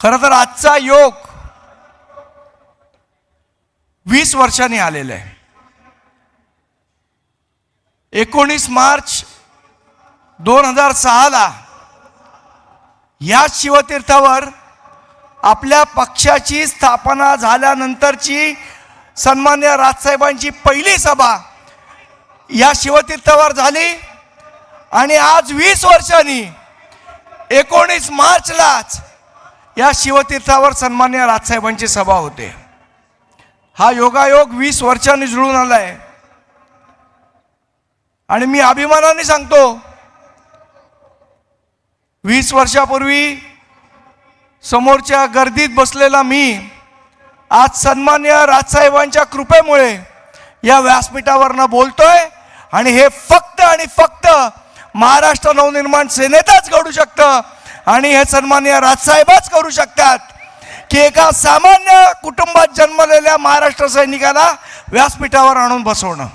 खरं तर आजचा योग 20 वर्षांनी आलेला आहे. 19 मार्च 2006 या शिवतीर्थावर आपल्या पक्षाची स्थापना झाल्यानंतरची सन्मान्य राजसाहेबांची पहिली सभा या शिवतीर्थावर झाली. आणि आज 20 वर्षांनी 19 मार्चलाच या शिवतीर्थावर सन्मान्य राजसाहेबांची सभा होते. हा योगायोग 20 वर्षांनी जुळून आलाय. आणि मी अभिमानाने सांगतो, 20 वर्षापूर्वी समोरच्या गर्दीत बसलेला मी आज सन्मान्य राजसाहेबांच्या कृपेमुळे या व्यासपीठावरनं बोलतोय. आणि हे फक्त आणि फक्त महाराष्ट्र नवनिर्माण सेनेतच घडू शकतं. आणि हे सन्मान्य राजसाहेबच करू शकतात की एका सामान्य कुटुंबात जन्मलेल्या महाराष्ट्र सैनिकाला व्यासपीठावर आणून बसवणं.